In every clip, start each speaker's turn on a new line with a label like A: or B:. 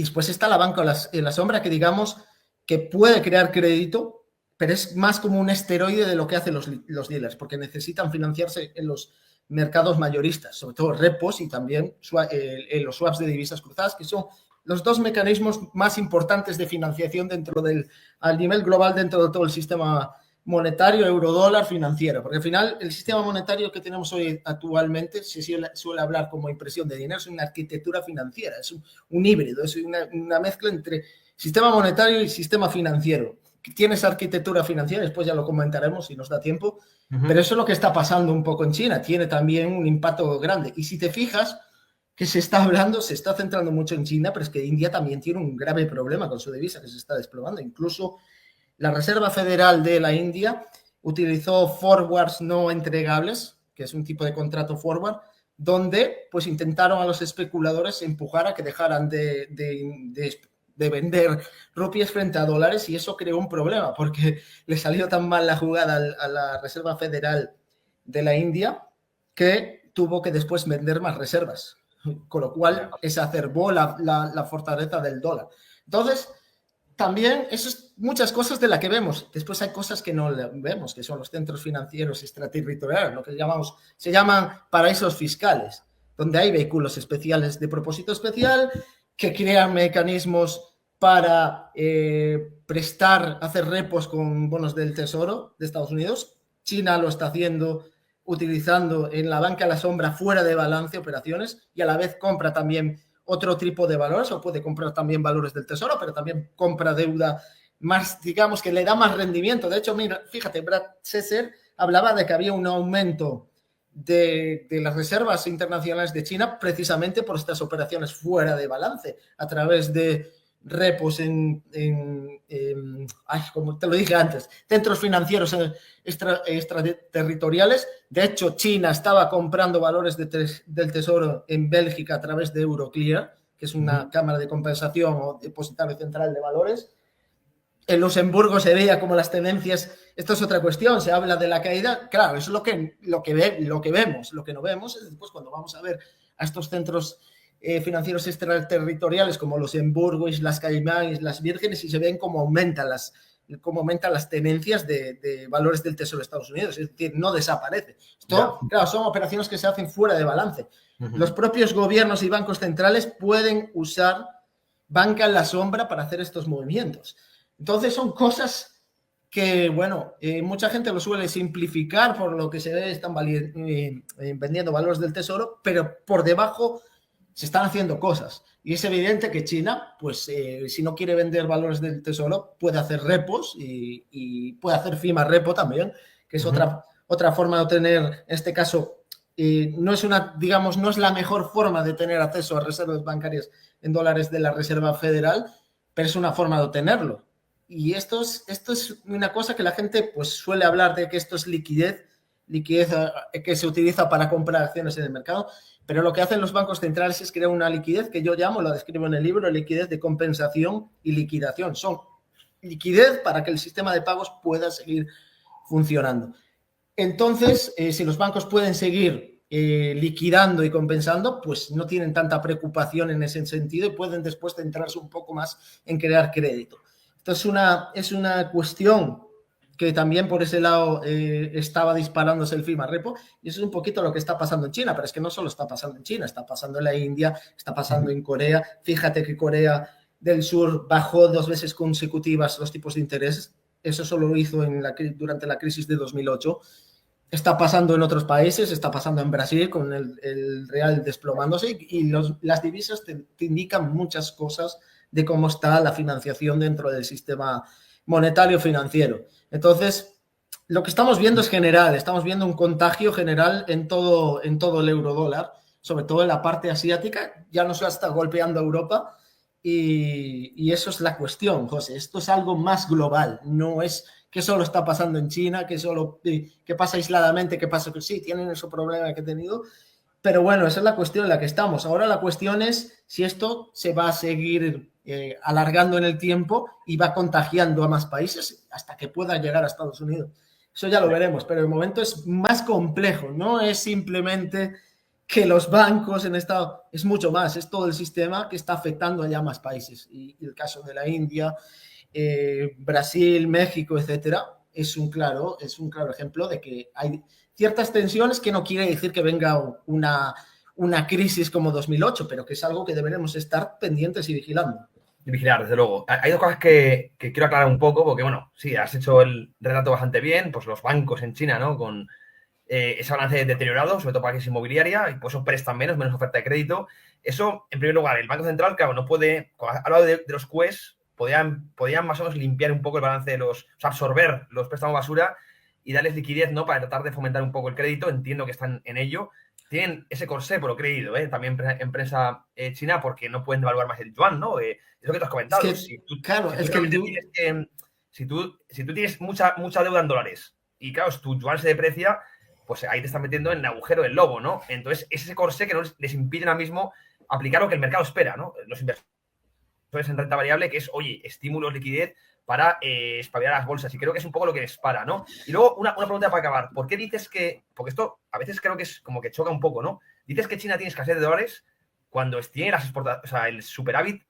A: Y después está la banca en la sombra, que digamos que puede crear crédito, pero es más como un esteroide de lo que hacen los dealers, porque necesitan financiarse en los mercados mayoristas, sobre todo repos y también los swaps de divisas cruzadas, que son los dos mecanismos más importantes de financiación al nivel global dentro de todo el sistema monetario, eurodólar, financiero, porque al final el sistema monetario que tenemos hoy actualmente se suele hablar como impresión de dinero, es una arquitectura financiera, es un híbrido, es una mezcla entre sistema monetario y sistema financiero. Tiene esa arquitectura financiera, después ya lo comentaremos si nos da tiempo, pero eso es lo que está pasando un poco en China, tiene también un impacto grande. Y si te fijas, que se está centrando mucho en China, pero es que India también tiene un grave problema con su divisa, que se está desplomando. Incluso la Reserva Federal de la India utilizó forwards no entregables, que es un tipo de contrato forward, donde pues intentaron a los especuladores empujar a que dejaran de vender rupias frente a dólares, y eso creó un problema porque le salió tan mal la jugada a la Reserva Federal de la India que tuvo que después vender más reservas, con lo cual exacerbó la fortaleza del dólar. Entonces, también eso es muchas cosas de las que vemos. Después hay cosas que no vemos, que son los centros financieros extraterritoriales, lo que se llaman paraísos fiscales, donde hay vehículos especiales de propósito especial que crean mecanismos para hacer repos con bonos del Tesoro de Estados Unidos. China lo está haciendo utilizando en la banca a la sombra fuera de balance operaciones, y a la vez compra también otro tipo de valores, o puede comprar también valores del Tesoro, pero también compra deuda más, digamos, que le da más rendimiento. De hecho, mira, fíjate, Brad Sesser hablaba de que había un aumento de las reservas internacionales de China precisamente por estas operaciones fuera de balance, a través de repos como te lo dije antes, centros financieros extraterritoriales. De hecho, China estaba comprando valores del Tesoro en Bélgica a través de Euroclear, que es una cámara de compensación o depositario central de valores. En Luxemburgo se veía como las tendencias, esto es otra cuestión, se habla de la caída, claro, eso es lo que vemos. Lo que no vemos es después cuando vamos a ver a estos centros financieros extraterritoriales como Luxemburgo, Islas Caimán, Islas Vírgenes, y se ven cómo aumentan las tenencias de valores del Tesoro de Estados Unidos, es decir, no desaparece. Esto, claro, son operaciones que se hacen fuera de balance. Los propios gobiernos y bancos centrales pueden usar banca en la sombra para hacer estos movimientos. Entonces son cosas que, bueno, mucha gente lo suele simplificar por lo que se ve, están vendiendo valores del Tesoro, pero por debajo se están haciendo cosas. Y es evidente que China, pues si no quiere vender valores del Tesoro, puede hacer repos y puede hacer FIMA repo también, que es otra forma de obtener, en este caso, no es la mejor forma de tener acceso a reservas bancarias en dólares de la Reserva Federal, pero es una forma de obtenerlo. Y esto es una cosa que la gente pues suele hablar de que esto es liquidez que se utiliza para comprar acciones en el mercado, pero lo que hacen los bancos centrales es crear una liquidez que yo llamo, lo describo en el libro, liquidez de compensación y liquidación. Son liquidez para que el sistema de pagos pueda seguir funcionando. Entonces, si los bancos pueden seguir liquidando y compensando, pues no tienen tanta preocupación en ese sentido y pueden después centrarse un poco más en crear crédito. Esto es una cuestión que también por ese lado estaba disparándose el FIMA repo, y eso es un poquito lo que está pasando en China, pero es que no solo está pasando en China, está pasando en la India, está pasando en Corea. Fíjate que Corea del Sur bajó 2 veces consecutivas los tipos de interés, eso solo lo hizo durante la crisis de 2008. Está pasando en otros países, está pasando en Brasil con el real desplomándose, y las divisas te indican muchas cosas de cómo está la financiación dentro del sistema monetario financiero. Entonces, lo que estamos viendo es general, estamos viendo un contagio general en todo el eurodólar, sobre todo en la parte asiática, ya nos está golpeando a Europa, y eso es la cuestión, José. Esto es algo más global, no es que solo está pasando en China, que pasa aisladamente, que pasa que sí, tienen ese problema que he tenido. Pero bueno, esa es la cuestión en la que estamos. Ahora la cuestión es si esto se va a seguir alargando en el tiempo y va contagiando a más países hasta que pueda llegar a Estados Unidos. Eso ya lo veremos, pero de momento es más complejo. No es simplemente que los bancos en Estado, es mucho más, es todo el sistema que está afectando a más países. Y el caso de la India, Brasil, México, etcétera, es un claro ejemplo de que hay ciertas tensiones, que no quiere decir que venga una crisis como 2008, pero que es algo que deberemos estar pendientes y vigilando.
B: Y vigilar, desde luego. Hay dos cosas que quiero aclarar un poco, porque, bueno, sí, has hecho el relato bastante bien, pues los bancos en China, ¿no? Con ese balance deteriorado, sobre todo para la crisis inmobiliaria, y por eso prestan menos oferta de crédito. Eso, en primer lugar, el Banco Central, claro, no puede, como has hablado de los QEs, podían más o menos limpiar un poco el balance de los, o sea, absorber los préstamos basura y darles liquidez, ¿no? Para tratar de fomentar un poco el crédito. Entiendo que están en ello. Tienen ese corsé, por lo creído, también empresa china, porque no pueden devaluar más el yuan, ¿no? Es lo que tú has comentado.
A: Es que,
B: si tú tienes mucha deuda en dólares y, claro, tu yuan se deprecia, pues ahí te estás metiendo en el agujero del lobo, ¿no? Entonces, es ese corsé que no les impide ahora mismo aplicar lo que el mercado espera, ¿no? Los inversores en renta variable, que es, oye, estímulos, liquidez para espabilar las bolsas. Y creo que es un poco lo que les para, ¿no? Y luego, una pregunta para acabar. ¿Por qué dices que...? Porque esto a veces creo que es como que choca un poco, ¿no? Dices que China tiene escasez de dólares cuando tiene las exportaciones, o sea, el superávit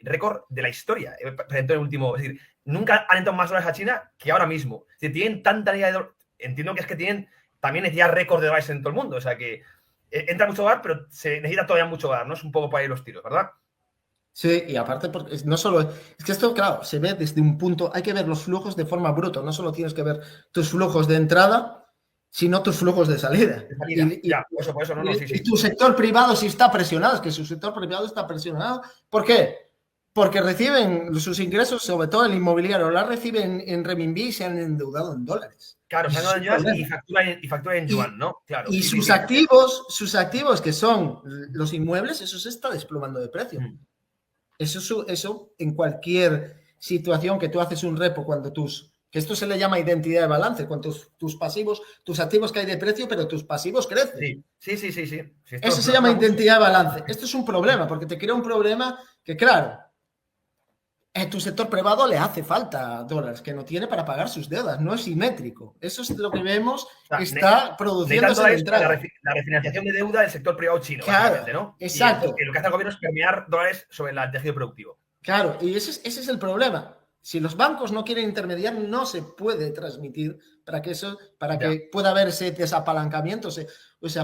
B: récord de la historia. Presentó el último... Es decir, nunca han entrado más dólares a China que ahora mismo. Es decir, tienen tanta necesidad de dólares... Entiendo que es que tienen también necesidad récord de dólares en todo el mundo. O sea, que entra mucho dólar, pero se necesita todavía mucho dólar, ¿no? Es un poco para ir los tiros, ¿verdad?
A: Sí, y aparte, porque no solo es que esto, claro, se ve desde un punto, hay que ver los flujos de forma bruta, no solo tienes que ver tus flujos de entrada, sino tus flujos de salida.
B: Por eso, no, sí.
A: Y tu sector privado sí está presionado, es que su sector privado está presionado. ¿Por qué? Porque reciben sus ingresos, sobre todo el inmobiliario, la reciben en renminbi y se han endeudado en dólares.
B: Claro, se han endeudado en yuan y factura en yuan, ¿no? Claro.
A: Y sus activos, que son los inmuebles, eso se está desplomando de precio. Eso en cualquier situación que tú haces un repo, que esto se le llama identidad de balance, cuando tus pasivos, tus activos caen de precio, pero tus pasivos crecen.
B: Sí.
A: Eso se llama identidad de balance. Esto es un problema, porque te crea un problema que, claro, en tu sector privado le hace falta dólares que no tiene para pagar sus deudas, no es simétrico. Eso es lo que vemos que está produciéndose de entrada.
B: La refinanciación de deuda del sector privado chino,
A: claro,
B: ¿no?
A: Exacto.
B: Y lo que hace el gobierno es permear dólares sobre el tejido productivo.
A: Claro, y ese es el problema. Si los bancos no quieren intermediar, no se puede transmitir para que pueda haber ese desapalancamiento, ese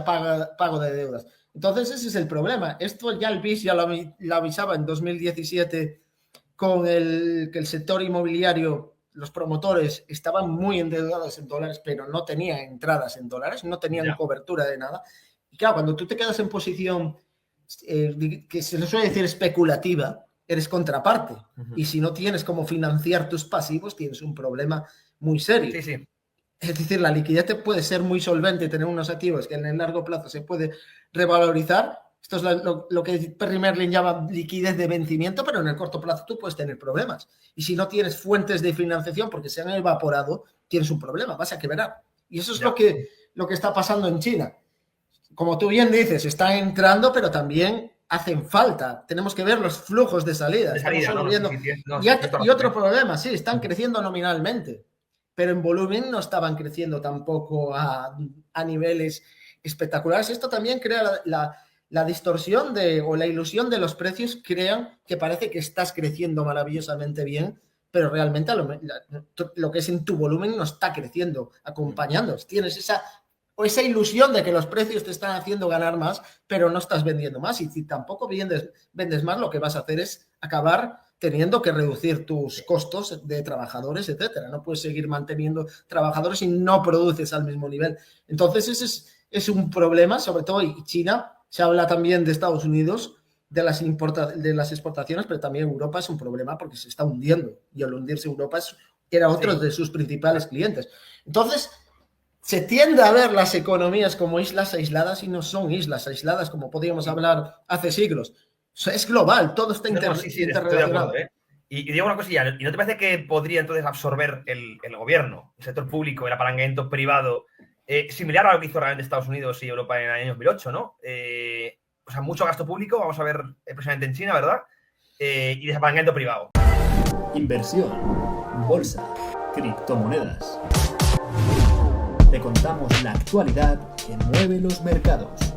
A: pago de deudas. Entonces, ese es el problema. Esto ya el BIS ya lo avisaba en 2017 con que el sector inmobiliario, los promotores estaban muy endeudados en dólares, pero no tenían entradas en dólares, no tenían cobertura de nada. Y claro, cuando tú te quedas en posición que se le suele decir especulativa, eres contraparte. Y si no tienes cómo financiar tus pasivos, tienes un problema muy serio.
B: Sí.
A: Es decir, la liquidez te puede ser muy solvente, tener unos activos que en el largo plazo se puede revalorizar. Esto es lo que Perry Marilyn llama liquidez de vencimiento, pero en el corto plazo tú puedes tener problemas. Y si no tienes fuentes de financiación porque se han evaporado, tienes un problema, vas a quebrar. Y eso es lo que está pasando en China. Como tú bien dices, están entrando, pero también hacen falta. Tenemos que ver los flujos de salida. Y otro problema, sí, están creciendo nominalmente, pero en volumen no estaban creciendo tampoco a niveles espectaculares. Esto también crea la distorsión o la ilusión de los precios, crean que parece que estás creciendo maravillosamente bien, pero realmente lo que es en tu volumen no está creciendo, acompañando. Tienes esa ilusión de que los precios te están haciendo ganar más, pero no estás vendiendo más. Y si tampoco vendes más, lo que vas a hacer es acabar teniendo que reducir tus costos de trabajadores, etcétera. No puedes seguir manteniendo trabajadores si no produces al mismo nivel. Entonces, ese es un problema, sobre todo, y China, se habla también de Estados Unidos, de las exportaciones, pero también Europa es un problema porque se está hundiendo. Y al hundirse Europa era otro de sus principales clientes. Entonces, se tiende a ver las economías como islas aisladas y no son islas aisladas como podíamos hablar hace siglos. Es global, todo está interrelacionado.
B: Y digo una cosilla, ¿y no te parece que podría entonces absorber el gobierno, el sector público, el apalancamiento privado, similar a lo que hizo realmente Estados Unidos y Europa en el año 2008, ¿no? O sea, mucho gasto público, vamos a ver precisamente en China, ¿verdad? Y desapalancamiento privado.
C: Inversión, bolsa, criptomonedas. Te contamos la actualidad que mueve los mercados.